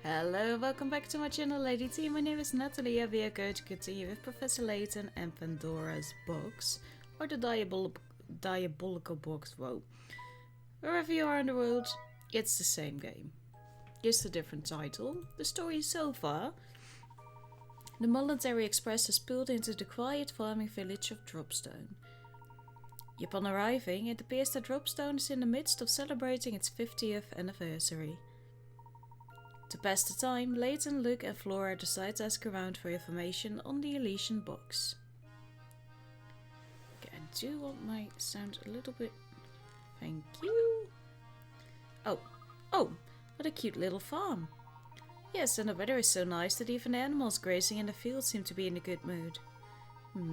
Hello, welcome back to my channel, Lady T. My name is Natalie. We are going to continue with Professor Layton and Pandora's Box, or the Diabolical Box. Whoa. Wherever you are in the world, it's the same game. Just a different title. The story so far. The Voluntary Express has pulled into the quiet farming village of Dropstone. Upon arriving, it appears that Dropstone is in the midst of celebrating its 50th anniversary. To pass the time, Layton, Luke and Flora decide to ask around for information on the Elysian box. Okay, I do want my sound a little bit... Thank you. Oh, what a cute little farm. Yes, and the weather is so nice that even the animals grazing in the fields seem to be in a good mood.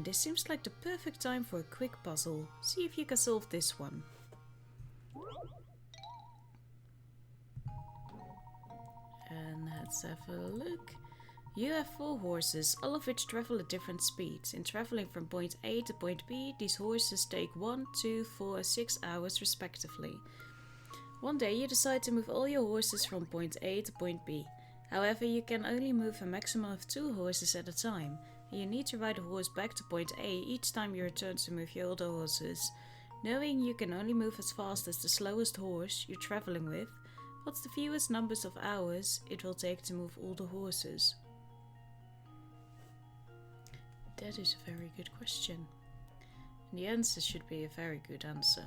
This seems like the perfect time for a quick puzzle. See if you can solve this one. And let's have a look. You have 4 horses, all of which travel at different speeds. In traveling from point A to point B, these horses take 1, 2, 4, 6 hours respectively. One day you decide to move all your horses from point A to point B. However, you can only move a maximum of 2 horses at a time. And you need to ride a horse back to point A each time you return to move your other horses. Knowing you can only move as fast as the slowest horse you're traveling with, what's the fewest numbers of hours it will take to move all the horses? That is a very good question. And the answer should be a very good answer.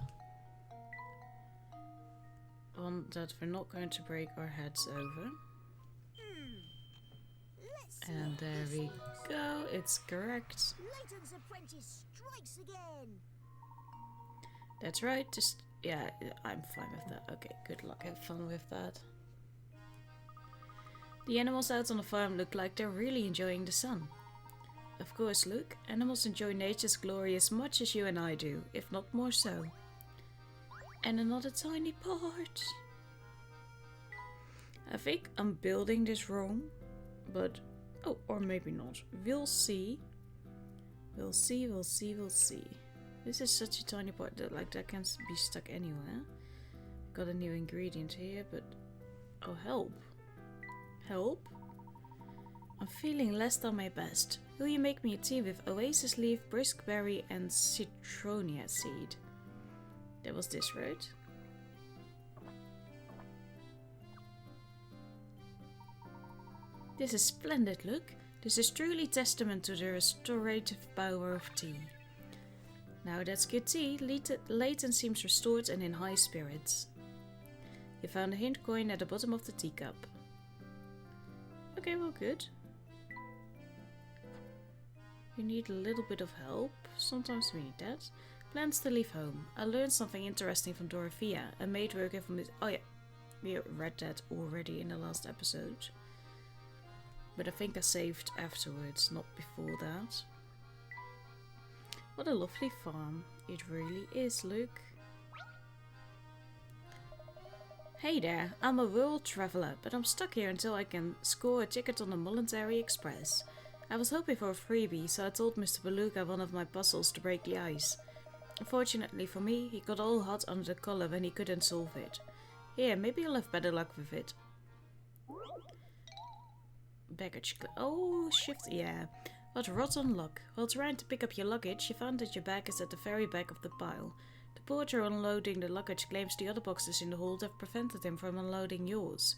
One that we're not going to break our heads over. And there we go, it's correct. Layton's apprentice strikes again. That's right, just... yeah, I'm fine with that. Okay, good luck, have fun with that. The animals out on the farm look like they're really enjoying the sun. Of course, Luke, animals enjoy nature's glory as much as you and I do, if not more so. And another tiny part. I think I'm building this wrong, but... oh, or maybe not. We'll see. We'll see. This is such a tiny part that that can be stuck anywhere. Got a new ingredient here, but... oh, help. Help? I'm feeling less than my best. Will you make me a tea with oasis leaf, brisk berry and citronia seed? That was this, right? This is splendid, look. This is truly testament to the restorative power of tea. Now that's good tea. Layton seems restored and in high spirits. You found a hint coin at the bottom of the teacup. Okay, well, good. We need a little bit of help. Sometimes we need that. Plans to leave home. I learned something interesting from Dorothea, a maid working from this... oh yeah, we read that already in the last episode. But I think I saved afterwards, not before that. What a lovely farm. It really is, Luke. Hey there, I'm a world traveler, but I'm stuck here until I can score a ticket on the Voluntary Express. I was hoping for a freebie, so I told Mr. Beluga one of my puzzles to break the ice. Unfortunately for me, he got all hot under the collar when he couldn't solve it. Here, maybe you'll have better luck with it. Baggage. Oh, shift. Yeah. What rotten luck. While trying to pick up your luggage, you found that your bag is at the very back of the pile. The porter unloading the luggage claims the other boxes in the hold have prevented him from unloading yours.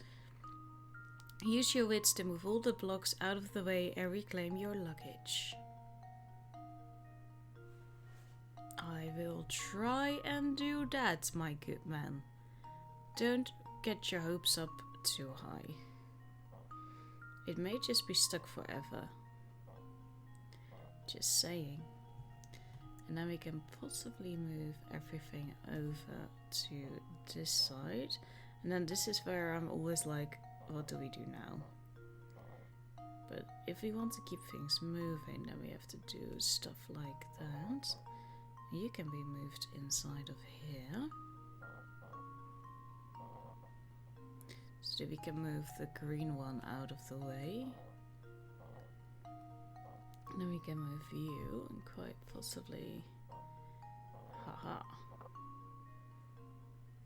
Use your wits to move all the blocks out of the way and reclaim your luggage. I will try and do that, my good man. Don't get your hopes up too high. It may just be stuck forever. Just saying. And then we can possibly move everything over to this side. And then this is where I'm always like, what do we do now? But if we want to keep things moving, then we have to do stuff like that. You can be moved inside of here. So that we can move the green one out of the way. And then we can move you and quite possibly... haha.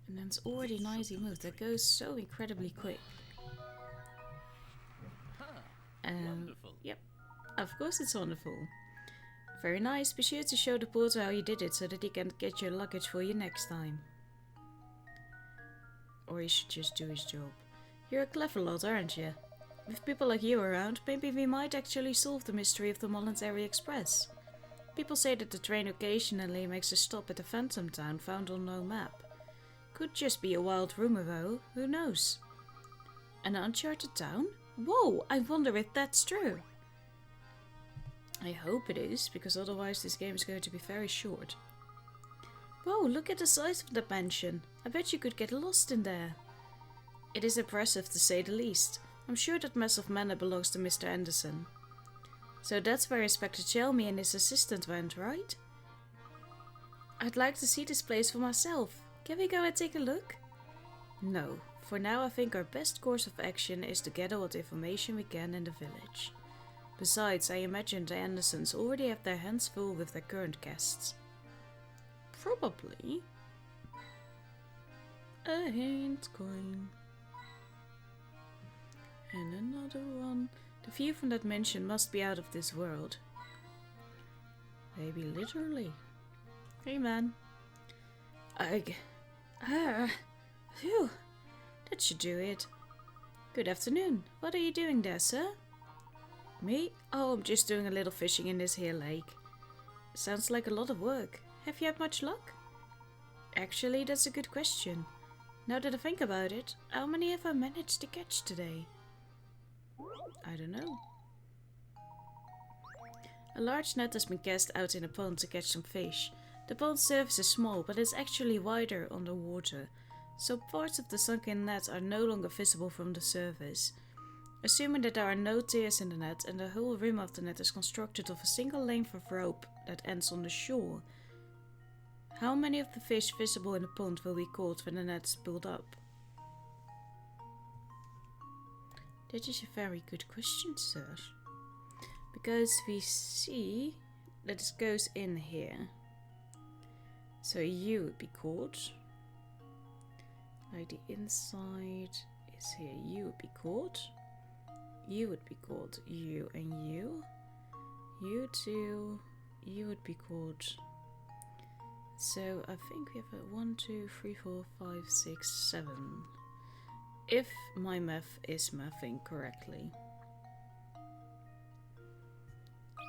And then it's already nicely moved. That goes so incredibly quick. Of course it's wonderful. Very nice. Be sure to show the porter how you did it so that he can get your luggage for you next time. Or he should just do his job. You're a clever lot, aren't you? With people like you around, maybe we might actually solve the mystery of the Voluntary Express. People say that the train occasionally makes a stop at a phantom town found on no map. Could just be a wild rumor though, who knows? An uncharted town? Whoa, I wonder if that's true. I hope it is, because otherwise this game is going to be very short. Whoa, look at the size of the mansion. I bet you could get lost in there. It is impressive to say the least. I'm sure that mess of manor belongs to Mr. Anderson. So that's where Inspector Chelmy and his assistant went, right? I'd like to see this place for myself. Can we go and take a look? No. For now I think our best course of action is to gather what information we can in the village. Besides, I imagine the Andersons already have their hands full with their current guests. Probably. A hint coin. And another one. The view from that mansion must be out of this world. Maybe literally. Hey man. Phew. That should do it. Good afternoon. What are you doing there, sir? Me? Oh, I'm just doing a little fishing in this here lake. Sounds like a lot of work. Have you had much luck? Actually, that's a good question. Now that I think about it, how many have I managed to catch today? I don't know. A large net has been cast out in a pond to catch some fish. The pond's surface is small, but it's actually wider underwater, so parts of the sunken net are no longer visible from the surface. Assuming that there are no tears in the net and the whole rim of the net is constructed of a single length of rope that ends on the shore, how many of the fish visible in the pond will be caught when the net is pulled up? That is a very good question, sir. Because we see that it goes in here. So you would be caught. Like the inside is here. You would be caught. You would be caught. You and you. You two. You would be caught. So I think we have a 1, 2, 3, 4, 5, 6, 7. If my math is mathing correctly.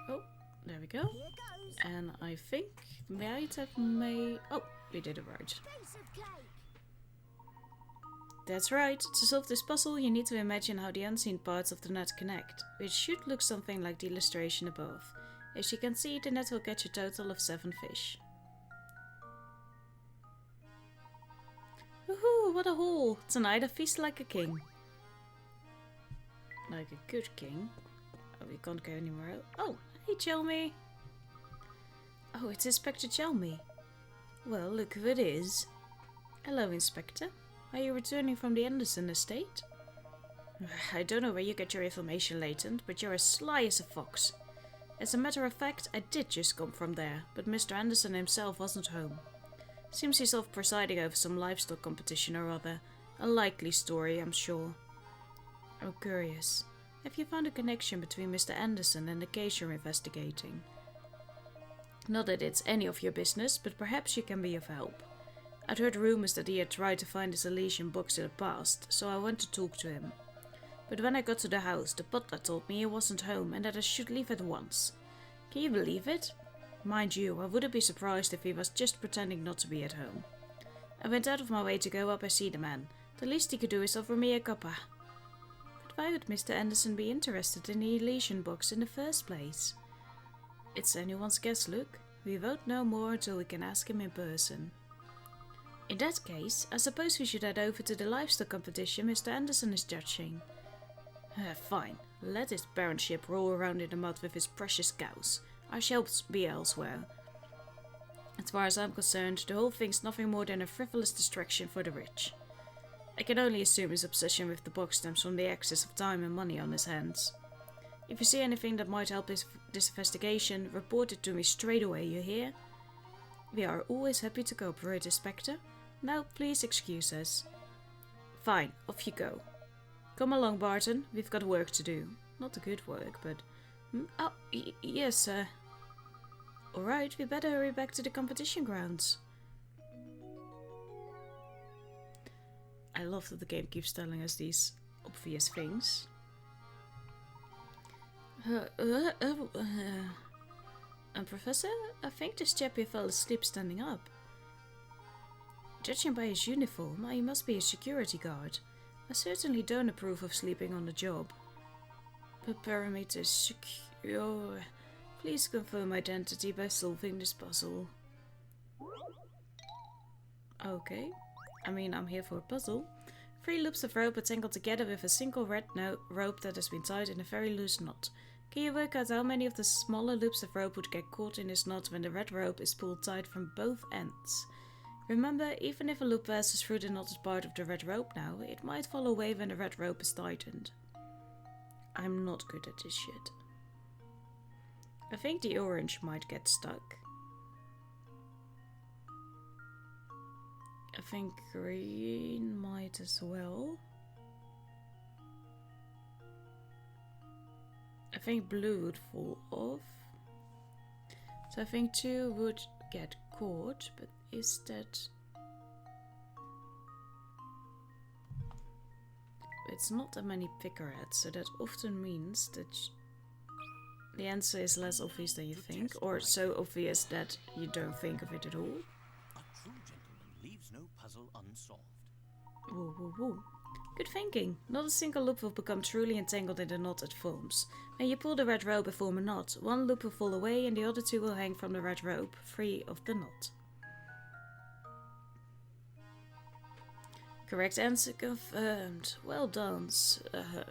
Oh, there we go. And I think might have made... Oh, we did it right. That's right. To solve this puzzle, you need to imagine how the unseen parts of the net connect, which should look something like the illustration above. As you can see, the net will catch a total of 7 fish. Woohoo, what a haul! Tonight I feast like a king. Like a good king. Oh, we can't go anywhere else. Oh, hey Chelmy! Oh, it's Inspector Chelmy. Well, look who it is. Hello, Inspector. Are you returning from the Anderson estate? I don't know where you get your information, Layton, but you're as sly as a fox. As a matter of fact, I did just come from there, but Mr. Anderson himself wasn't home. Seems he's off presiding over some livestock competition or other. A likely story, I'm sure. Oh, curious. Have you found a connection between Mr. Anderson and the case you're investigating? Not that it's any of your business, but perhaps you can be of help. I'd heard rumors that he had tried to find his Elysian box in the past, so I went to talk to him. But when I got to the house, the butler told me he wasn't home and that I should leave at once. Can you believe it? Mind you, I wouldn't be surprised if he was just pretending not to be at home. I went out of my way to go up and see the man. The least he could do is offer me a cuppa. But why would Mr. Anderson be interested in the Elysian box in the first place? It's anyone's guess, look. We won't know more until we can ask him in person. In that case, I suppose we should head over to the livestock competition Mr. Anderson is judging. Fine. Let his baronship roll around in the mud with his precious cows. I shall be elsewhere. As far as I'm concerned, the whole thing's nothing more than a frivolous distraction for the rich. I can only assume his obsession with the box stems from the excess of time and money on his hands. If you see anything that might help this investigation, report it to me straight away, you hear? We are always happy to cooperate, Inspector. Now please excuse us. Fine, off you go. Come along, Barton, we've got work to do. Not the good work, but Hmm? Oh, yes, sir. Alright, we better hurry back to the competition grounds. I love that the game keeps telling us these obvious things. Professor, I think this chap here fell asleep standing up. Judging by his uniform, he must be a security guard. I certainly don't approve of sleeping on the job. But parameter secure. Please confirm identity by solving this puzzle. Okay. I mean, I'm here for a puzzle. 3 loops of rope are tangled together with a single red rope that has been tied in a very loose knot. Can you work out how many of the smaller loops of rope would get caught in this knot when the red rope is pulled tight from both ends? Remember, even if a loop passes through the knotted part of the red rope now, it might fall away when the red rope is tightened. I'm not good at this shit. I think the orange might get stuck. I think green might as well. I think blue would fall off. So I think 2 would get caught, but is that... It's not that many pickerheads, so that often means that the answer is less obvious than you think, or so obvious that you don't think of it at all. A true gentleman leaves no puzzle unsolved. Whoa, whoa, whoa. Good thinking. Not a single loop will become truly entangled in the knot it forms. When you pull the red rope and form a knot, 1 loop will fall away and the other 2 will hang from the red rope, free of the knot. Correct answer confirmed. Well done, sir.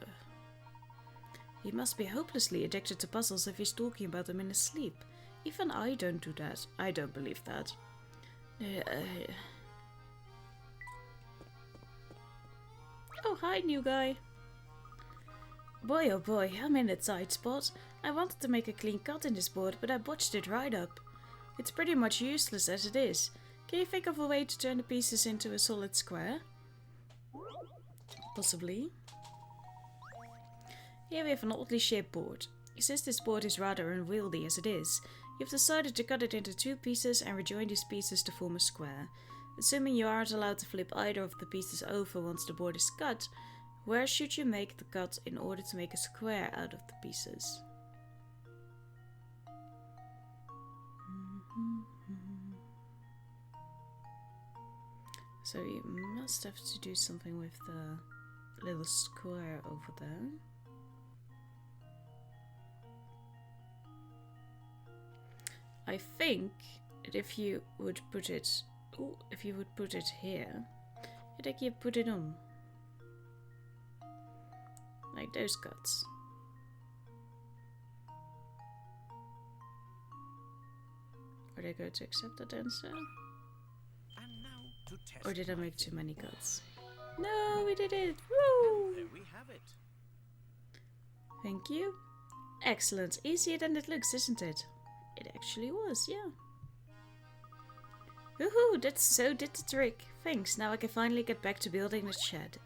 He must be hopelessly addicted to puzzles if he's talking about them in his sleep. Even I don't do that. I don't believe that. Oh, hi, new guy. Boy, oh boy, I'm in a tight spot. I wanted to make a clean cut in this board, but I botched it right up. It's pretty much useless as it is. Can you think of a way to turn the pieces into a solid square? Possibly. Here we have an oddly shaped board. Since this board is rather unwieldy as it is, you've decided to cut it into 2 pieces and rejoin these pieces to form a square. Assuming you aren't allowed to flip either of the pieces over once the board is cut, where should you make the cut in order to make a square out of the pieces? So you must have to do something with the little square over there. I think that if you would put it, here, I think you put it on, like those cuts. Are they going to accept that answer? And now to test Or did I my make too theory. many cuts? No, we did it! Woo! There we have it. Thank you. Excellent. Easier than it looks, isn't it? It actually was, yeah. Woohoo! That so did the trick. Thanks. Now I can finally get back to building the shed.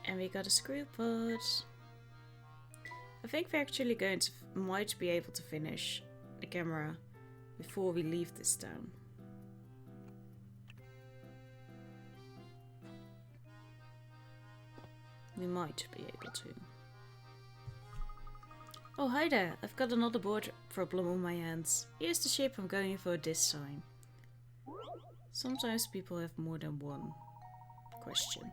And we got a screw pod. I think we're actually going to might be able to finish the camera before we leave this town. We might be able to. Oh, hi there. I've got another board problem on my hands. Here's the shape I'm going for this time. Sometimes people have more than one question.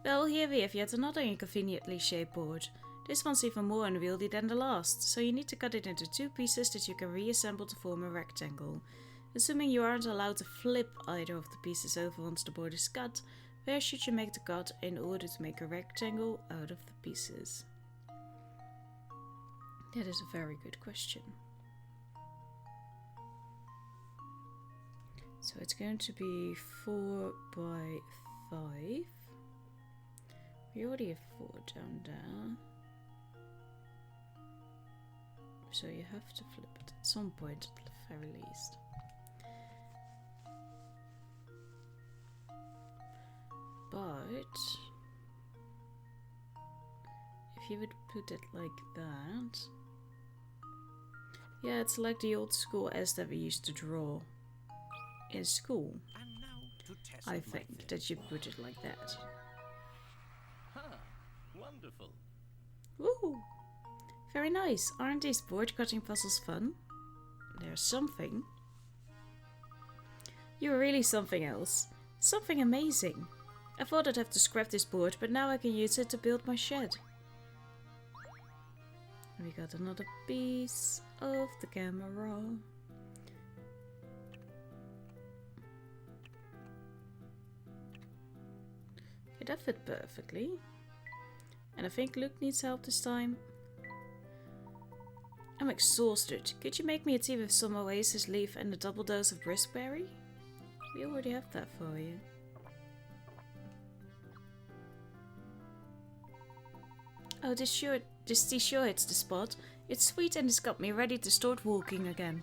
Well, here we have yet another inconveniently shaped board. This one's even more unwieldy than the last, so you need to cut it into 2 pieces that you can reassemble to form a rectangle. Assuming you aren't allowed to flip either of the pieces over once the board is cut, where should you make the cut in order to make a rectangle out of the pieces? That is a very good question. So it's going to be 4 by 5. We already have 4 down there. So you have to flip it at some point at the very least. But if you would put it like that, Yeah, it's like the old school S that we used to draw in school. And now to test I my think theory. that you put it like that. Wonderful. Woohoo! Very nice. Aren't these board cutting puzzles fun? There's something. You're really something else. Something amazing. I thought I'd have to scrap this board, but now I can use it to build my shed. We got another piece of the camera. Okay, that fit perfectly. And I think Luke needs help this time. I'm exhausted. Could you make me a tea with some oasis leaf and a double dose of briskberry? We already have that for you. Oh, this tea sure hits the spot. It's sweet and it's got me ready to start walking again.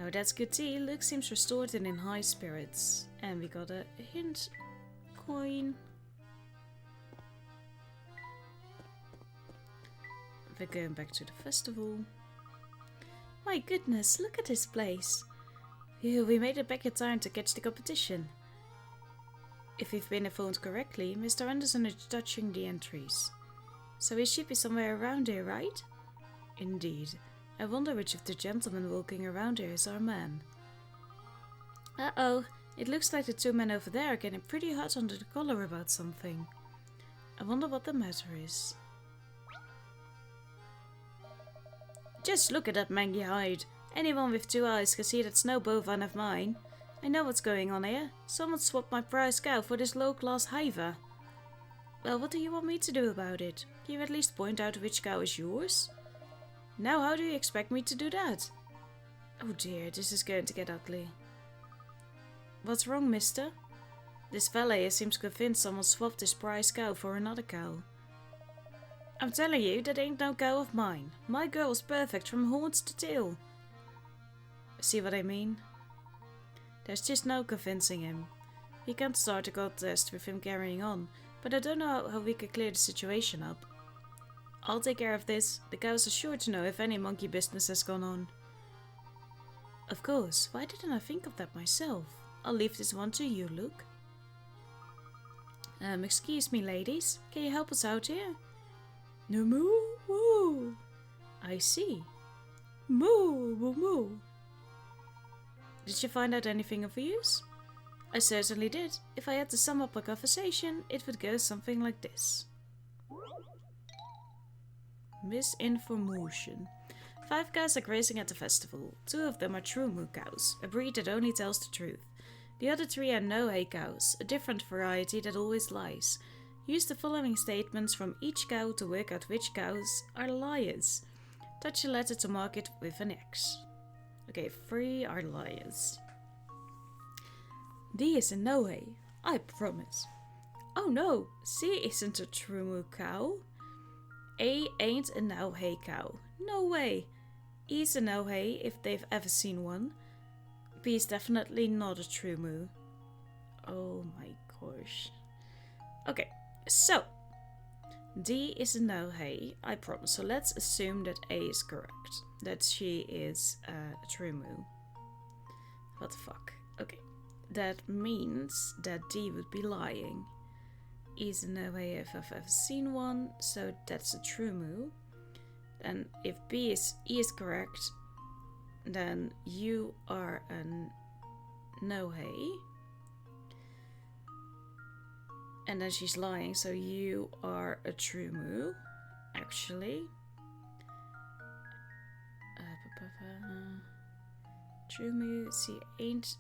Oh, that's good tea. Luke seems restored and in high spirits. And we got a hint coin. We're going back to the festival. My goodness, look at this place. Phew, we made it back in time to catch the competition. If we've been informed correctly, Mr. Anderson is touching the entries. So he should be somewhere around here, right? Indeed. I wonder which of the gentlemen walking around here is our man. Uh-oh. It looks like the two men over there are getting pretty hot under the collar about something. I wonder what the matter is. Just look at that mangy hide. Anyone with 2 eyes can see that's no bovine of mine. I know what's going on here. Someone swapped my prize cow for this low-class hiver. Well, what do you want me to do about it? Can you at least point out which cow is yours? Now, how do you expect me to do that? Oh dear, this is going to get ugly. What's wrong, mister? This fella here seems convinced someone swapped his prize cow for another cow. I'm telling you, that ain't no cow of mine. My girl's perfect from horns to tail. See what I mean? There's just no convincing him. We can't start a contest with him carrying on, but I don't know how we could clear the situation up. I'll take care of this. The cows are sure to know if any monkey business has gone on. Of course, why didn't I think of that myself? I'll leave this one to you, Luke. Excuse me, ladies. Can you help us out here? No moo woo. I see. Moo woo moo. Did you find out anything of use? I certainly did. If I had to sum up a conversation, it would go something like this. Misinformation. 5 cows are grazing at the festival. 2 of them are true moo cows, a breed that only tells the truth. The other 3 are no-hay cows, a different variety that always lies. Use the following statements from each cow to work out which cows are liars. Touch a letter to mark it with an X. Okay, 3 are liars. D is a no-hay, I promise. Oh no, C isn't a true moo cow. A ain't a no-hay cow. No way. E's a no-hay if they've ever seen one. B is definitely not a true moo. Oh my gosh. Okay, so D is a no-hay, I promise. So let's assume that A is correct. That she is a true moo. What the fuck? Okay, that means that D would be lying. E is a no-hay if I've ever seen one, so that's a true moo. And if E is correct, then you are a no-hay. And then she's lying, so you are a true moo, actually. True moo, she ain't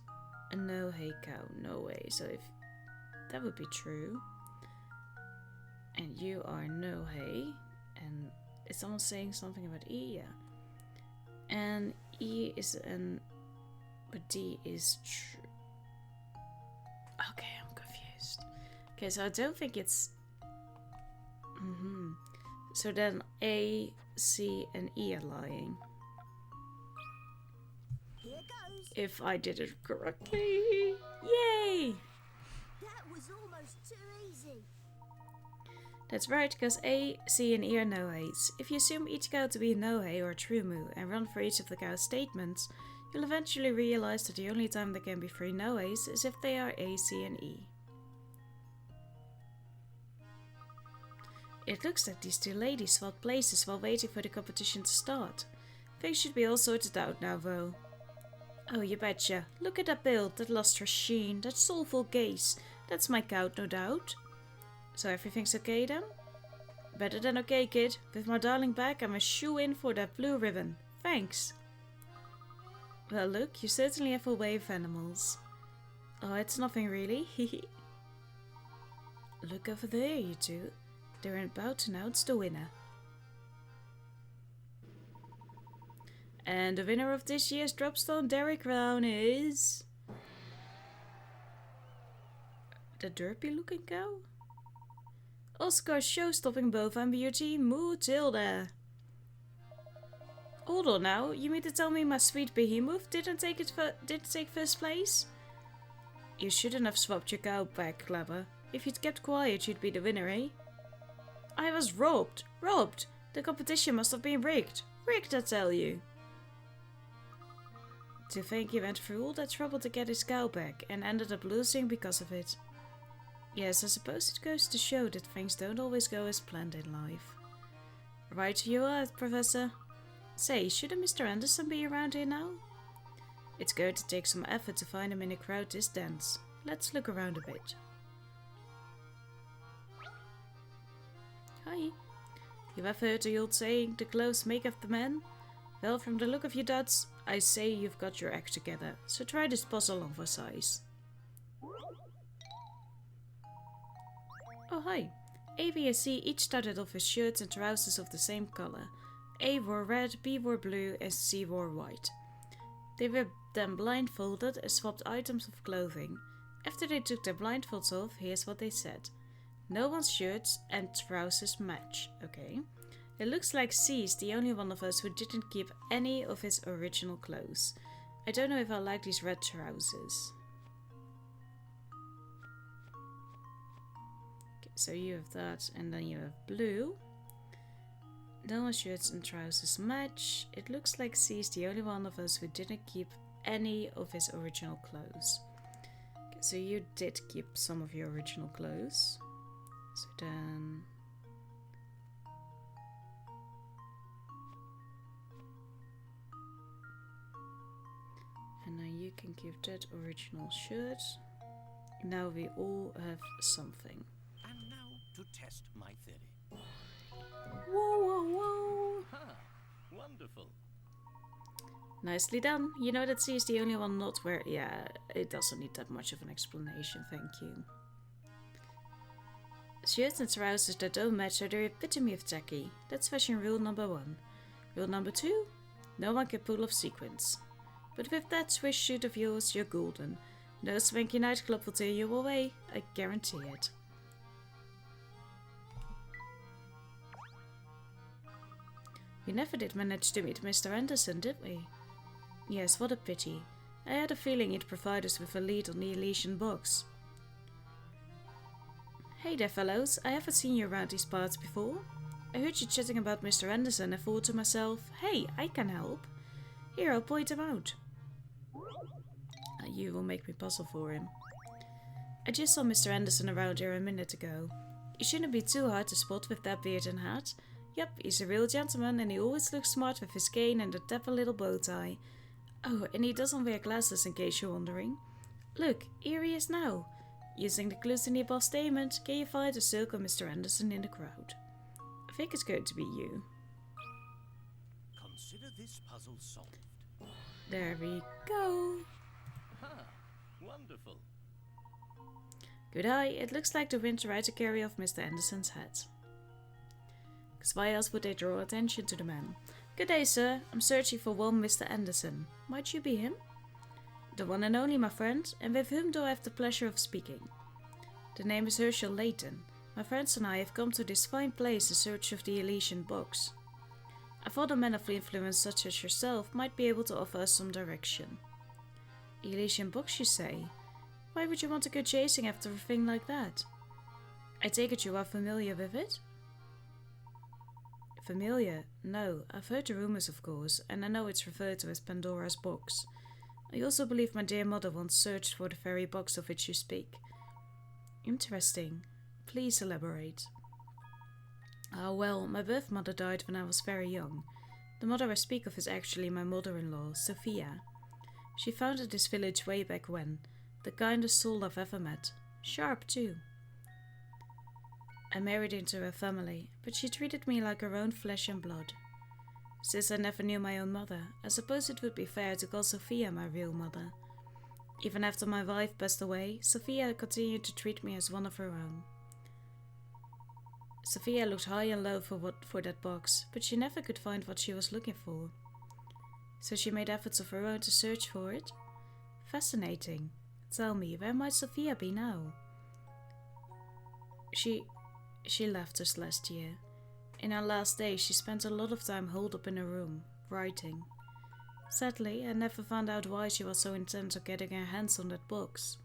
a no-hay cow, no way. So if that would be true. And you are no-hay. And is someone saying something about E? Yeah. And E is an... But D is true. Okay, I'm confused. Okay, so I don't think it's... So then A, C, and E are lying. Here goes. If I did it correctly. Yay! That was almost too easy. That's right, because A, C and E are no-hays. If you assume each cow to be a no-hay or a true moo and run for each of the cow's statements, you'll eventually realize that the only time there can be 3 no-hays is if they are A, C and E. It looks like these 2 ladies swapped places while waiting for the competition to start. Things should be all sorted out now, though. Oh, you betcha. Look at that build, that lustrous sheen, that soulful gaze. That's my cow, no doubt. So everything's okay then? Better than okay, kid. With my darling back, I'm a shoe-in for that blue ribbon. Thanks. Well, look, you certainly have a way of animals. Oh, it's nothing really. Look over there, you two. They're about to announce the winner. And the winner of this year's Dropstone Dairy Crown is... the derpy looking cow? Oscar show-stopping bovine beauty, Moo Tilda. Hold on now, you mean to tell me my sweet behemoth didn't take first place? You shouldn't have swapped your cow back, Clever. If you'd kept quiet, you'd be the winner, eh? I was robbed! Robbed! The competition must have been rigged. Rigged, I tell you. To think he went through all that trouble to get his cow back and ended up losing because of it. Yes, I suppose it goes to show that things don't always go as planned in life. Right you are, Professor. Say, shouldn't Mr. Anderson be around here now? It's going to take some effort to find him in a crowd this dense. Let's look around a bit. Hi. You have heard the old saying, the clothes make up the man? Well, from the look of your duds, I say you've got your act together, so try this puzzle on for size. Oh hi. A, B and C each started off with shirts and trousers of the same color. A wore red, B wore blue and C wore white. They were then blindfolded and swapped items of clothing. After they took their blindfolds off, here's what they said. No one's shirts and trousers match. Okay. It looks like C is the only one of us who didn't keep any of his original clothes. I don't know if I like these red trousers. Okay, so you have that and then you have blue. No one's shirts and trousers match. It looks like C is the only one of us who didn't keep any of his original clothes. Okay, so you did keep some of your original clothes. So then... and now you can keep that original shirt. Now we all have something. And now to test my theory. Whoa, whoa, whoa! Ha! Wonderful. Nicely done. You know that C is the only one not where... yeah, it doesn't need that much of an explanation, thank you. Shirts and trousers that don't match are the epitome of tacky. That's fashion rule number 1. Rule number 2? No one can pull off sequins. But with that swish suit of yours, you're golden. No swanky nightclub will tear you away, I guarantee it. We never did manage to meet Mr. Anderson, did we? Yes, what a pity. I had a feeling he'd provide us with a lead on the Elysian box. Hey there, fellows. I haven't seen you around these parts before. I heard you chatting about Mr. Anderson and thought to myself, hey, I can help. Here, I'll point him out. You will make me puzzle for him. I just saw Mr. Anderson around here a minute ago. He shouldn't be too hard to spot with that beard and hat. Yep, he's a real gentleman and he always looks smart with his cane and a dapper little bow tie. Oh, and he doesn't wear glasses in case you're wondering. Look, here he is now. Using the clues in the above statement, can you find or circle Mr. Anderson in the crowd? I think it's going to be you. Consider this puzzle solved. There we go. Ha! Wonderful. Good eye, it looks like the wind tried to carry off Mr. Anderson's hat. Because why else would they draw attention to the man? Good day, sir. I'm searching for one Mr. Anderson. Might you be him? The one and only, my friend. And with whom do I have the pleasure of speaking? The name is Professor Layton. My friends and I have come to this fine place in search of the Elysian box. I thought a man of influence such as yourself might be able to offer us some direction. Elysian box, you say? Why would you want to go chasing after a thing like that? I take it you are familiar with it? Familiar? No, I've heard the rumors, of course, and I know it's referred to as Pandora's Box. I also believe my dear mother once searched for the very box of which you speak. Interesting. Please elaborate. Ah, well, my birth mother died when I was very young. The mother I speak of is actually my mother-in-law, Sophia. She founded this village way back when. The kindest soul I've ever met. Sharp, too. I married into her family, but she treated me like her own flesh and blood. Since I never knew my own mother, I suppose it would be fair to call Sophia my real mother. Even after my wife passed away, Sophia continued to treat me as one of her own. Sophia looked high and low for that box, but she never could find what she was looking for. So she made efforts of her own to search for it? Fascinating. Tell me, where might Sophia be now? She left us last year. In her last days, she spent a lot of time holed up in her room, writing. Sadly, I never found out why she was so intent on getting her hands on that box.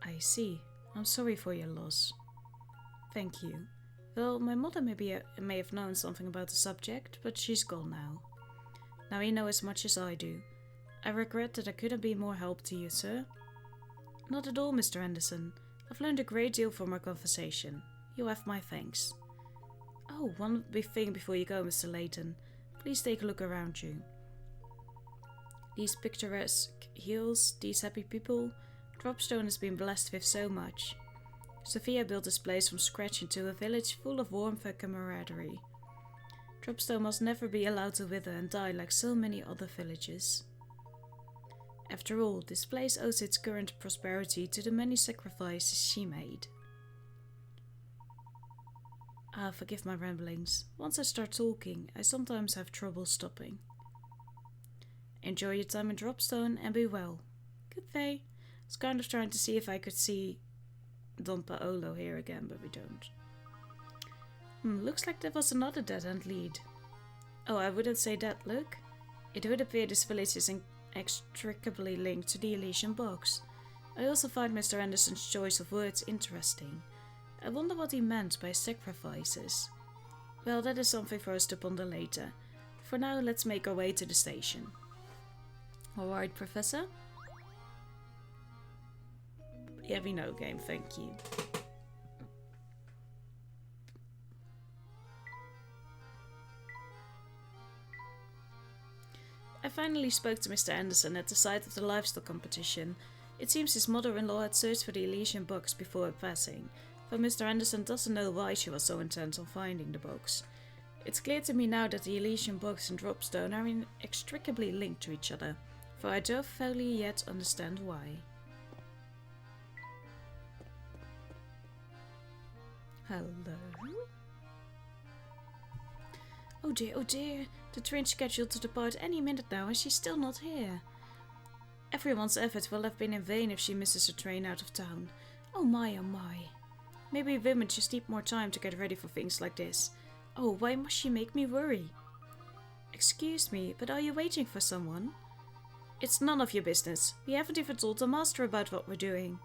I see. I'm sorry for your loss. Thank you. Well, my mother may have known something about the subject, but she's gone now. Now you know as much as I do. I regret that I couldn't be more help to you, sir. Not at all, Mr. Anderson. I've learned a great deal from our conversation. You have my thanks. Oh, one big thing before you go, Mr. Layton. Please take a look around you. These picturesque hills, these happy people, Dropstone has been blessed with so much. Sophia built this place from scratch into a village full of warmth and camaraderie. Dropstone must never be allowed to wither and die like so many other villages. After all, this place owes its current prosperity to the many sacrifices she made. Ah, forgive my ramblings. Once I start talking, I sometimes have trouble stopping. Enjoy your time in Dropstone and be well. Good day. I was kind of trying to see if I could see Don Paolo here again, but we don't. Looks like there was another dead-end lead. Oh, I wouldn't say that, look. It would appear this village is inextricably linked to the Elysian Box. I also find Mr. Anderson's choice of words interesting. I wonder what he meant by sacrifices. Well, that is something for us to ponder later. For now, let's make our way to the station. Alright, Professor? Yeah, we know game, thank you. I finally spoke to Mr. Anderson at the site of the livestock competition. It seems his mother-in-law had searched for the Elysian box before her passing, but Mr. Anderson doesn't know why she was so intent on finding the box. It's clear to me now that the Elysian box and Dropstone are inextricably linked to each other, for I don't fully yet understand why. Hello? Oh dear, the train's scheduled to depart any minute now and she's still not here. Everyone's effort will have been in vain if she misses her train out of town. Oh my. Maybe women just need more time to get ready for things like this. Oh, why must she make me worry? Excuse me, but are you waiting for someone? It's none of your business. We haven't even told the master about what we're doing.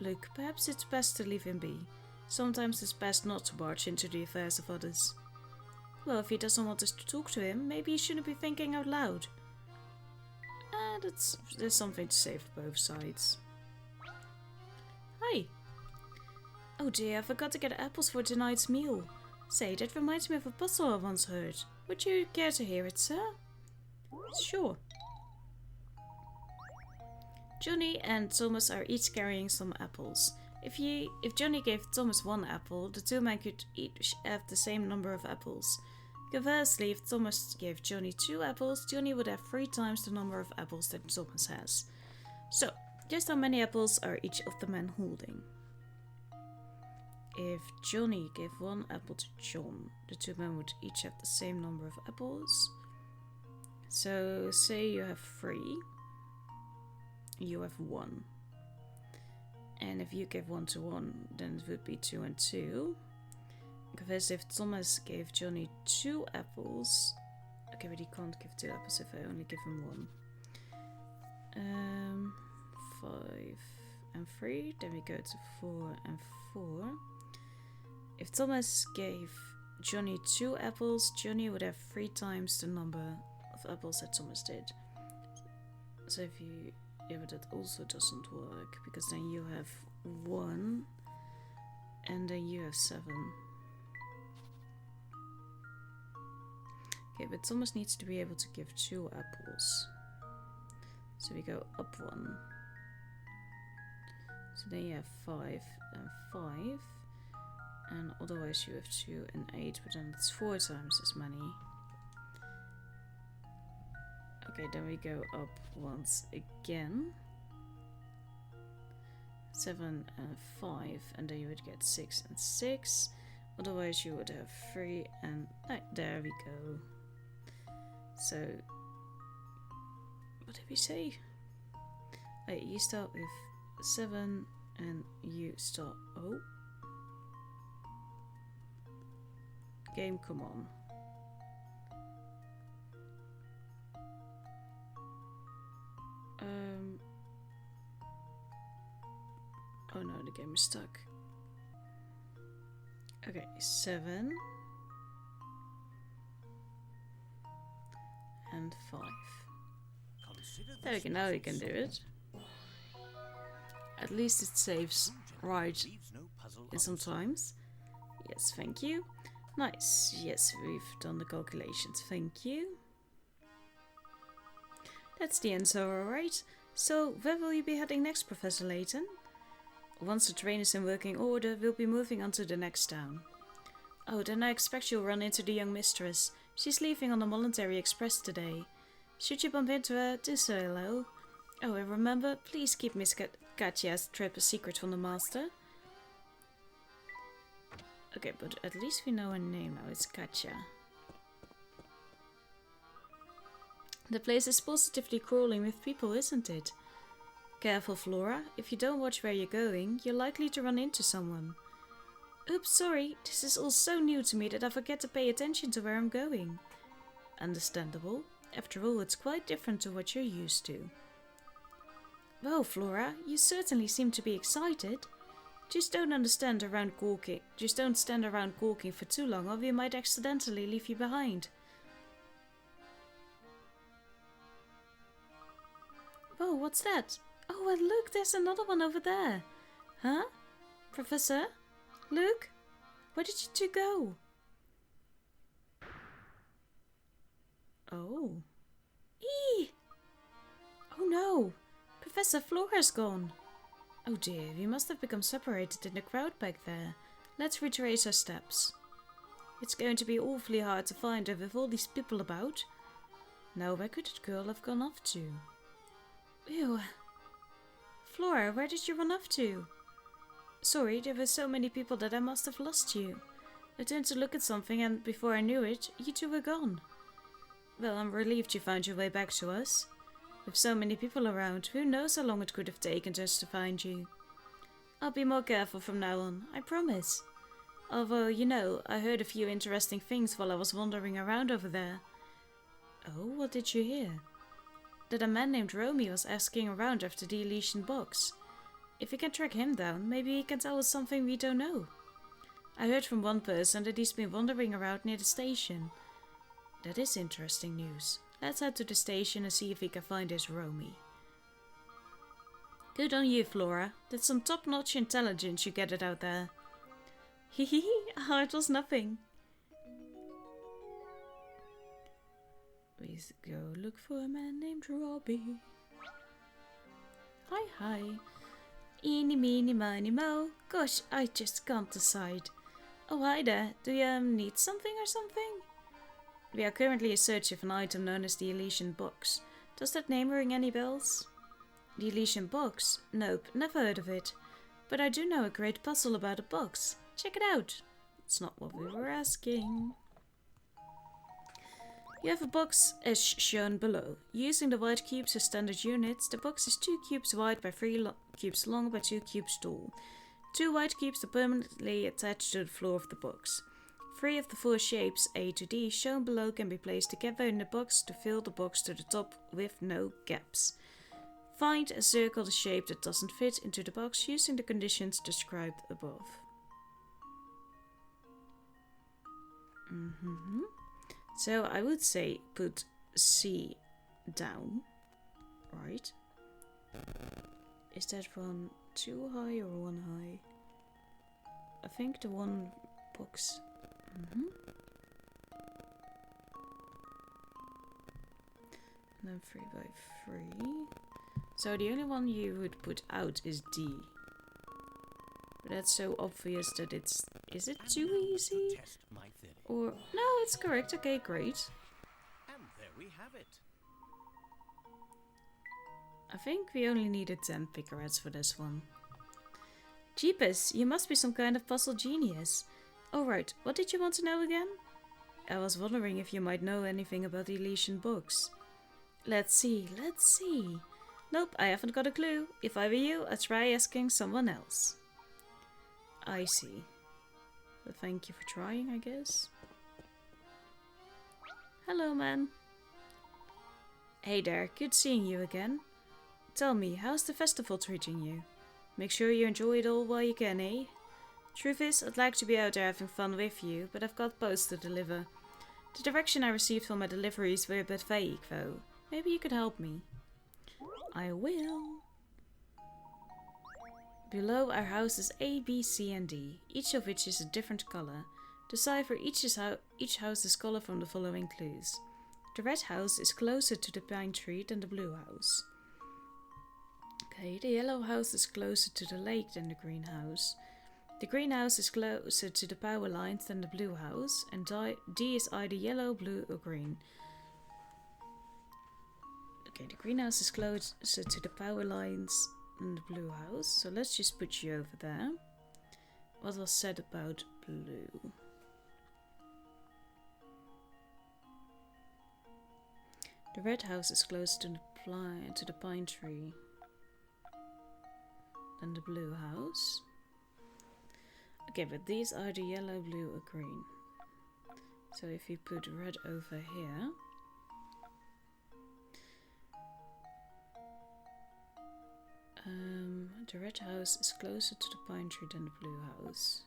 Look, perhaps it's best to leave him be. Sometimes it's best not to barge into the affairs of others. Well, if he doesn't want us to talk to him, maybe he shouldn't be thinking out loud. There's something to say for both sides. Hi. Oh dear, I forgot to get apples for tonight's meal. Say, that reminds me of a puzzle I once heard. Would you care to hear it, sir? Sure. Johnny and Thomas are each carrying some apples. If Johnny gave Thomas one apple, the two men could each have the same number of apples. Conversely, if Thomas gave Johnny 2 apples, Johnny would have 3 times the number of apples that Thomas has. So, just how many apples are each of the men holding? If Johnny gave 1 apple to John, the 2 men would each have the same number of apples. So, say you have 3, you have 1. And if you give 1 to 1, then it would be 2 and 2. Because if Thomas gave Johnny 2 apples... Okay, but he can't give 2 apples if I only give him 1. 5... and 3. Then we go to 4 and 4. If Thomas gave Johnny 2 apples, Johnny would have 3 times the number of apples that Thomas did. So if you... Yeah, but that also doesn't work, because then you have 1 and then you have 7. Okay, but Thomas needs to be able to give 2 apples. So we go up 1. So then you have 5 and 5. And otherwise you have 2 and 8, but then it's 4 times as many. Okay, then we go up once again. 7 and 5, and then you would get 6 and 6. Otherwise you would have 3 and... there we go. So... What did we say? Wait, you start with 7 and you start... Oh. Game, come on. Oh no, the game is stuck. Okay, 7 and 5. There we go, now we can do it. At least it saves right in sometimes. Yes, thank you. Nice. Yes, we've done the calculations. Thank you. That's the answer, alright. So, where will you be heading next, Professor Layton? Once the train is in working order, we'll be moving on to the next town. Oh, then I expect you'll run into the young mistress. She's leaving on the Voluntary Express today. Should you bump into her, do say hello. Oh, and remember, please keep Miss Katia's trip a secret from the master. Okay, but at least we know her name now. It's Katia. The place is positively crawling with people, isn't it? Careful, Flora. If you don't watch where you're going, you're likely to run into someone. Oops, sorry. This is all so new to me that I forget to pay attention to where I'm going. Understandable. After all, it's quite different to what you're used to. Well, Flora, you certainly seem to be excited. Just don't stand around gawking for too long, or we might accidentally leave you behind. Whoa, what's that? Oh, and look, there's another one over there. Huh? Professor? Luke? Where did you two go? Oh. Eee! Oh no! Professor Flora's gone. Oh dear, we must have become separated in the crowd back there. Let's retrace our steps. It's going to be awfully hard to find her with all these people about. Now, where could that girl have gone off to? Ew. Flora, where did you run off to? Sorry, there were so many people that I must have lost you. I turned to look at something and before I knew it, you two were gone. Well, I'm relieved you found your way back to us. With so many people around, who knows how long it could have taken us to find you. I'll be more careful from now on, I promise. Although, you know, I heard a few interesting things while I was wandering around over there. Oh, what did you hear? That a man named Romy was asking around after the Elysian box. If we can track him down, maybe he can tell us something we don't know. I heard from one person that he's been wandering around near the station. That is interesting news. Let's head to the station and see if we can find this Romy. Good on you, Flora. That's some top-notch intelligence you gathered out there. Hehe, oh, it was nothing. We go look for a man named Robbie. Hi. Eeny, meeny, miny, mo. Gosh, I just can't decide. Oh, hi there. Do you need something or something? We are currently in search of an item known as the Elysian Box. Does that name ring any bells? The Elysian Box? Nope, never heard of it. But I do know a great puzzle about a box. Check it out. It's not what we were asking. You have a box as shown below. Using the white cubes as standard units, the box is 2 cubes wide by 3 cubes long by 2 cubes tall. 2 white cubes are permanently attached to the floor of the box. 3 of the 4 shapes A to D shown below can be placed together in the box to fill the box to the top with no gaps. Find and circle the shape that doesn't fit into the box using the conditions described above. So I would say put C down, right? Is that one too high or one high? I think the one box. And then 3 by 3. So the only one you would put out is D. But that's so obvious that it's... Is it too easy? Or... No, it's correct. Okay, great. And there we have it. I think we only needed 10 picarettes for this one. Jeepus, you must be some kind of puzzle genius. Alright, what did you want to know again? I was wondering if you might know anything about the Elysian books. Let's see. Nope, I haven't got a clue. If I were you, I'd try asking someone else. I see. But thank you for trying, I guess. Hello, man. Hey there, good seeing you again. Tell me, how's the festival treating you? Make sure you enjoy it all while you can, eh? Truth is, I'd like to be out there having fun with you, but I've got posts to deliver. The direction I received for my deliveries were a bit vague, though. Maybe you could help me. I will. Below our houses A, B, C and D, each of which is a different color. Decipher each house's color from the following clues. The red house is closer to the pine tree than the blue house. Okay, the yellow house is closer to the lake than the green house. The green house is closer to the power lines than the blue house, and D is either yellow, blue or green. Okay, the green house is closer to the power lines than the blue house, so let's just put you over there. What was said about blue? The red house is closer to the pine tree than the blue house. Okay, but these are the yellow, blue or green. So if you put red over here, the red house is closer to the pine tree than the blue house.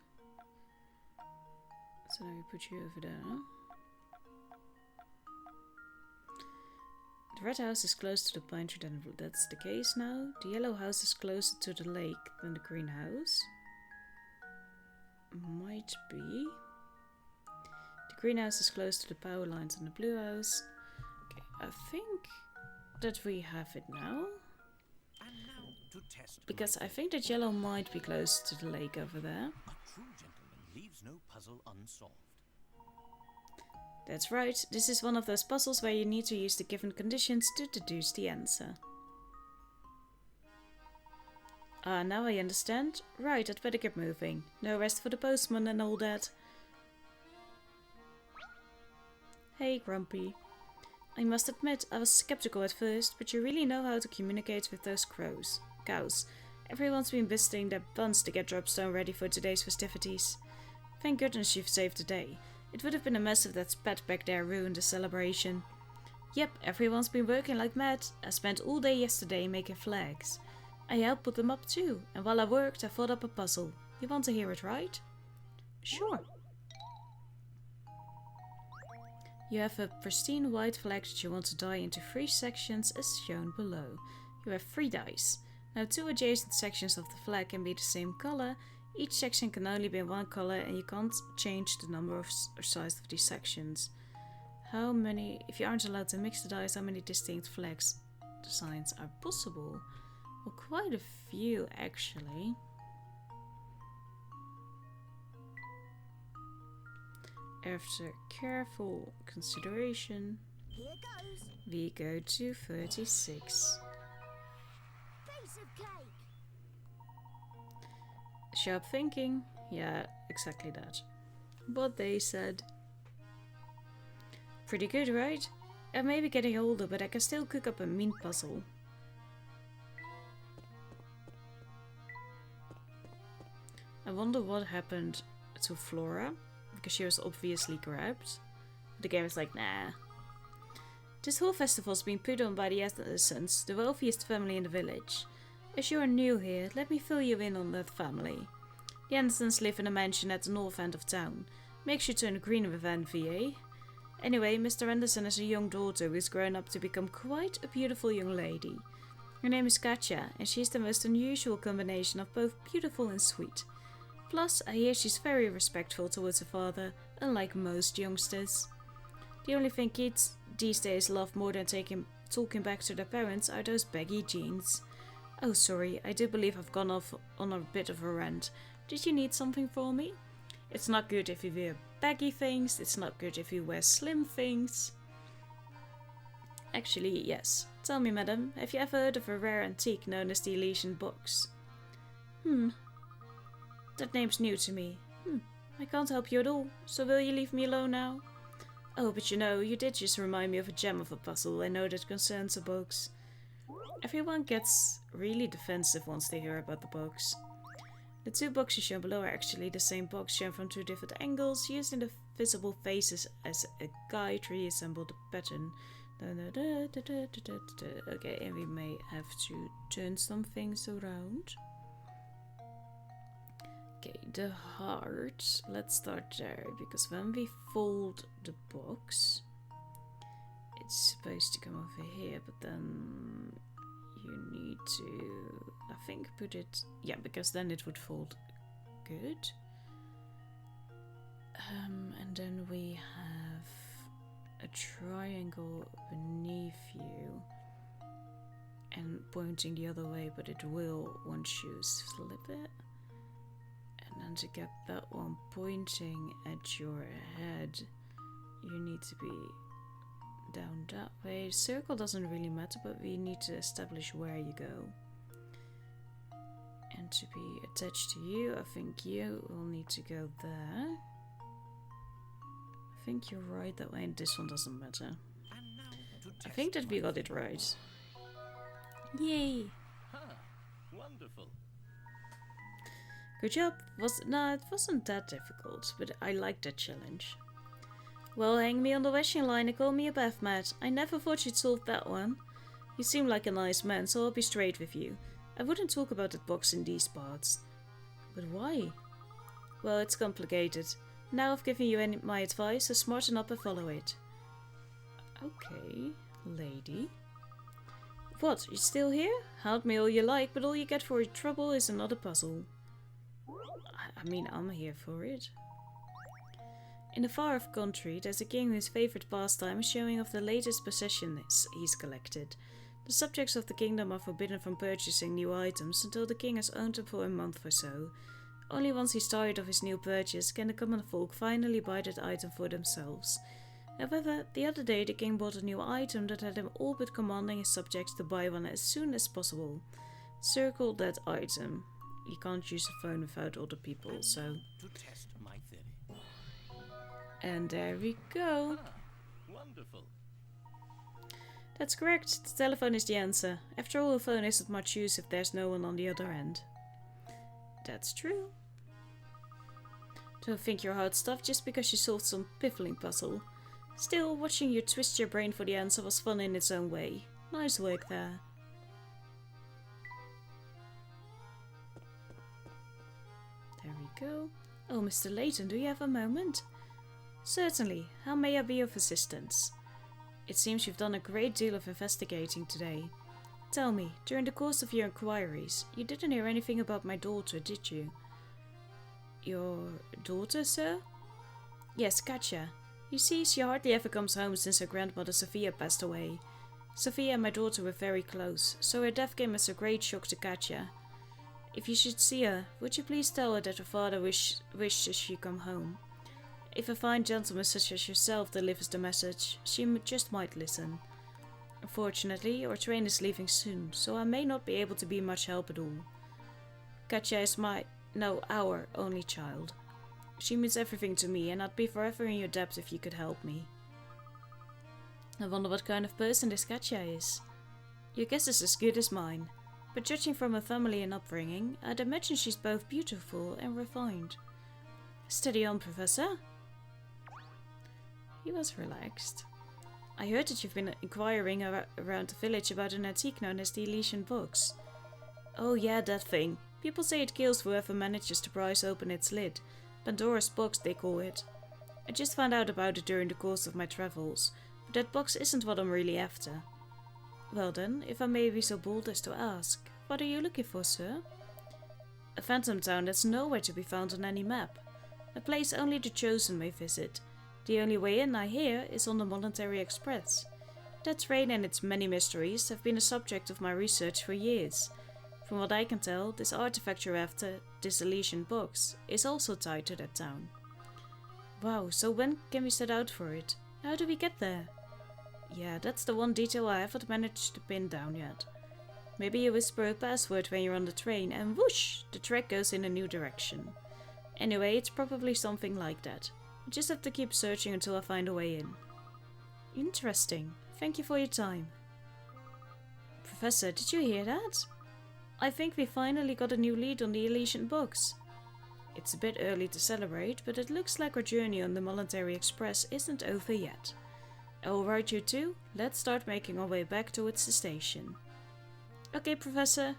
So now we put you over there. The red house is closer to the pine tree than the blue. That's the case now. The yellow house is closer to the lake than the green house. Might be. The green house is close to the power lines than the blue house. Okay, I think that we have it now. Because I think that yellow might be close to the lake over there. A true gentleman leaves no puzzle unsolved. That's right, this is one of those puzzles where you need to use the given conditions to deduce the answer. Ah, now I understand. Right, I'd better get moving. No rest for the postman and all that. Hey, Grumpy. I must admit, I was skeptical at first, but you really know how to communicate with those cows. Everyone's been visiting their buns to get Dropstone ready for today's festivities. Thank goodness you've saved the day. It would have been a mess if that spat back there ruined the celebration. Yep, everyone's been working like mad. I spent all day yesterday making flags. I helped put them up too, and while I worked I thought up a puzzle. You want to hear it, right? Sure. You have a pristine white flag that you want to die into 3 sections as shown below. You have 3 dice. Now 2 adjacent sections of the flag can be the same color. Each section can only be one color and you can't change the number or size of these sections. How many, if you aren't allowed to mix the dice, how many distinct flags designs are possible? Well, quite a few actually. After careful consideration, Here goes. we go to 36. Piece of cake. Sharp thinking. Yeah, exactly that. What they said. Pretty good, right? I may be getting older, but I can still cook up a mean puzzle. I wonder what happened to Flora, because she was obviously grabbed. The game is like, nah. This whole festival's been put on by the Andersons, the wealthiest family in the village. As you are new here, let me fill you in on that family. The Andersons live in a mansion at the north end of town. Makes you turn green with envy, eh? Anyway, Mr. Anderson has a young daughter who's grown up to become quite a beautiful young lady. Her name is Katia, and she's the most unusual combination of both beautiful and sweet. Plus, I hear she's very respectful towards her father, unlike most youngsters. The only thing kids these days love more than talking back to their parents are those baggy jeans. Oh, sorry, I do believe I've gone off on a bit of a rant. Did you need something for me? It's not good if you wear baggy things, it's not good if you wear slim things. Actually, yes. Tell me, madam, have you ever heard of a rare antique known as the Elysian Box? That name's new to me. I can't help you at all, so will you leave me alone now? Oh, but you know, you did just remind me of a gem of a puzzle I know that concerns a box. Everyone gets really defensive once they hear about the box. The two boxes shown below are actually the same box shown from two different angles, using the visible faces as a guide to reassemble the pattern. Okay, and we may have to turn some things around. Okay, the heart. Let's start there, because when we fold the box, it's supposed to come over here, but then you need to, I think, put it, yeah, because then it would fold good. And then we have a triangle beneath you and pointing the other way, but it will once you flip it. And then to get that one pointing at your head, you need to be down that way. Circle doesn't really matter, but we need to establish where you go. And to be attached to you, I think you will need to go there. I think you're right that way, and this one doesn't matter. I think that we got it right. Yay! Wonderful. Good job. No, it wasn't that difficult, but I liked that challenge. Well, hang me on the washing line and call me a bath mat. I never thought you'd solve that one. You seem like a nice man, so I'll be straight with you. I wouldn't talk about that box in these parts. But why? Well, it's complicated. Now I've given you my advice, so smarten up and follow it. Okay, lady. What, you still here? Hound me all you like, but all you get for your trouble is another puzzle. I mean, I'm here for it. In the far-off country, there's a king whose favourite pastime is showing off the latest possessions he's collected. The subjects of the kingdom are forbidden from purchasing new items until the king has owned them for a month or so. Only once he's tired of his new purchase can the common folk finally buy that item for themselves. However, the other day the king bought a new item that had him all but commanding his subjects to buy one as soon as possible. Circle that item. You can't use a phone without other people, so... To test my theory. And there we go. Wonderful. That's correct. The telephone is the answer. After all, a phone isn't much use if there's no one on the other end. That's true. Don't think you're hard stuff just because you solved some piffling puzzle. Still, watching you twist your brain for the answer was fun in its own way. Nice work there. There we go. Oh, Mr. Layton, do you have a moment? Certainly. How may I be of assistance? It seems you've done a great deal of investigating today. Tell me, during the course of your inquiries, you didn't hear anything about my daughter, did you? Your daughter, sir? Yes, Katia. You see, she hardly ever comes home since her grandmother Sophia passed away. Sophia and my daughter were very close, so her death came as a great shock to Katia. If you should see her, would you please tell her that her father wishes she come home? If a fine gentleman such as yourself delivers the message, she just might listen. Unfortunately, our train is leaving soon, so I may not be able to be much help at all. Katia is our only child. She means everything to me, and I'd be forever in your debt if you could help me. I wonder what kind of person this Katia is. Your guess is as good as mine, but judging from her family and upbringing, I'd imagine she's both beautiful and refined. Steady on, Professor. He was relaxed. I heard that you've been inquiring around the village about an antique known as the Elysian Box. Oh yeah, that thing. People say it kills whoever manages to prise open its lid. Pandora's box, they call it. I just found out about it during the course of my travels, but that box isn't what I'm really after. Well then, if I may be so bold as to ask, what are you looking for, sir? A phantom town that's nowhere to be found on any map. A place only the chosen may visit. The only way in, I hear, is on the Voluntary Express. That train and its many mysteries have been a subject of my research for years. From what I can tell, this artifact you're after, this Elysian box, is also tied to that town. Wow, so when can we set out for it? How do we get there? Yeah, that's the one detail I haven't managed to pin down yet. Maybe you whisper a password when you're on the train and whoosh, the track goes in a new direction. Anyway, it's probably something like that. I just have to keep searching until I find a way in. Interesting. Thank you for your time. Professor, did you hear that? I think we finally got a new lead on the Elysian Box. It's a bit early to celebrate, but it looks like our journey on the Voluntary Express isn't over yet. Alright, you two, let's start making our way back towards the station. Okay, Professor.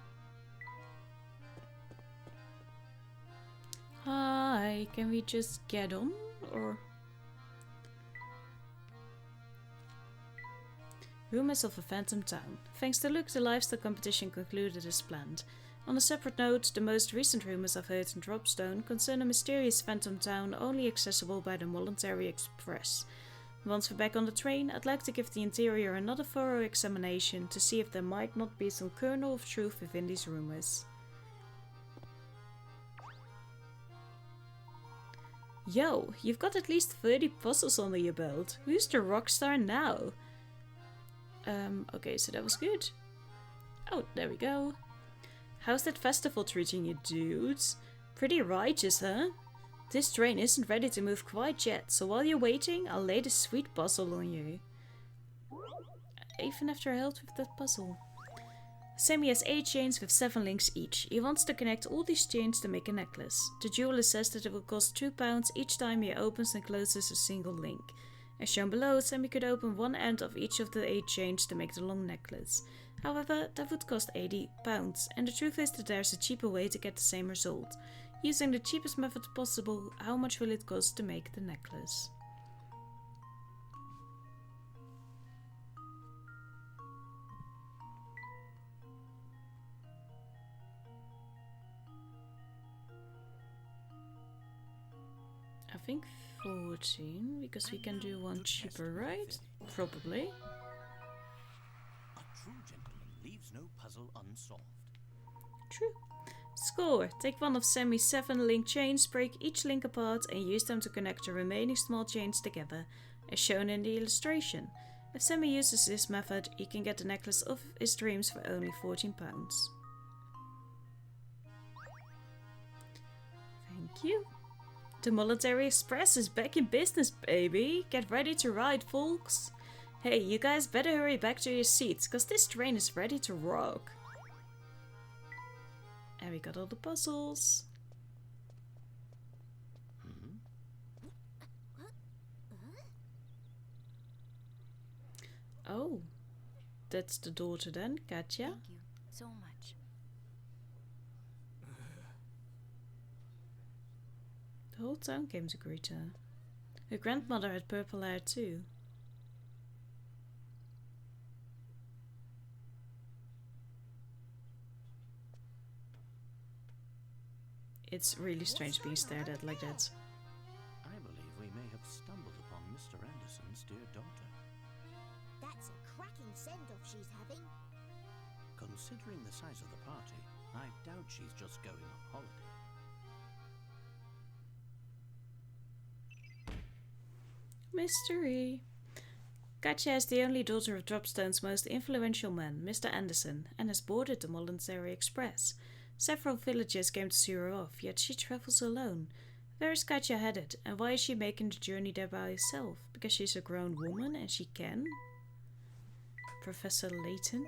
Hi, can we just get on, or? Rumors of a phantom town. Thanks to Luke, the lifestyle competition concluded as planned. On a separate note, the most recent rumors I've heard in Dropstone concern a mysterious phantom town only accessible by the Voluntary Express. Once we're back on the train, I'd like to give the interior another thorough examination to see if there might not be some kernel of truth within these rumors. Yo, you've got at least 30 puzzles under your belt. Who's the rock star now? Okay, so that was good. Oh, there we go. How's that festival treating you, dudes? Pretty righteous, huh? This train isn't ready to move quite yet, so while you're waiting, I'll lay this sweet puzzle on you. Even after I helped with that puzzle. Sammy has 8 chains with 7 links each. He wants to connect all these chains to make a necklace. The jeweler says that it will cost £2 each time he opens and closes a single link. As shown below, Sammy could open one end of each of the 8 chains to make the long necklace. However, that would cost £80, and the truth is that there's a cheaper way to get the same result. Using the cheapest method possible, how much will it cost to make the necklace? I think 14, because we can do one cheaper, right? Probably. A true gentleman leaves no puzzle unsolved. True. Score. Take one of Sammy's 7 link chains, break each link apart and use them to connect the remaining small chains together, as shown in the illustration. If Sammy uses this method, he can get the necklace of his dreams for only £14. Thank you. The Voluntary Express is back in business, baby. Get ready to ride, folks. Hey, you guys better hurry back to your seats, cause this train is ready to rock. And we got all the puzzles. Oh, that's the daughter then, Katia. Thank you so much. The whole town came to greet her. Her grandmother had purple hair too. It's really strange being stared at like that. I believe we may have stumbled upon Mr. Anderson's dear daughter. That's a cracking send-off she's having. Considering the size of the party, I doubt she's just going on holiday. Mystery. Katia is the only daughter of Dropstone's most influential man, Mr. Anderson, and has boarded the Voluntary Express. Several villagers came to see her off, yet she travels alone. Where is Katia headed, and why is she making the journey there by herself? Because she's a grown woman and she can? Professor Layton?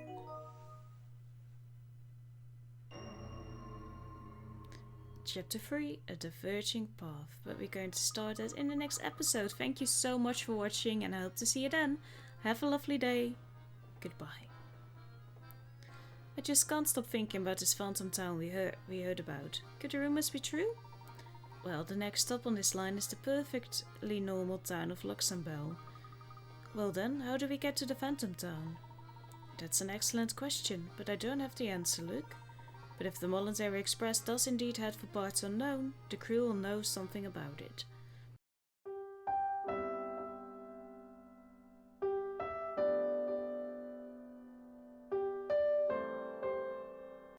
Chapter 3, A Diverging Path. But we're going to start that in the next episode. Thank you so much for watching and I hope to see you then. Have a lovely day. Goodbye. I just can't stop thinking about this phantom town we heard about. Could the rumors be true? Well, the next stop on this line is the perfectly normal town of Luxembourg. Well then, how do we get to the phantom town? That's an excellent question, but I don't have the answer, Luke. But if the Voluntary Express does indeed head for parts unknown, the crew will know something about it.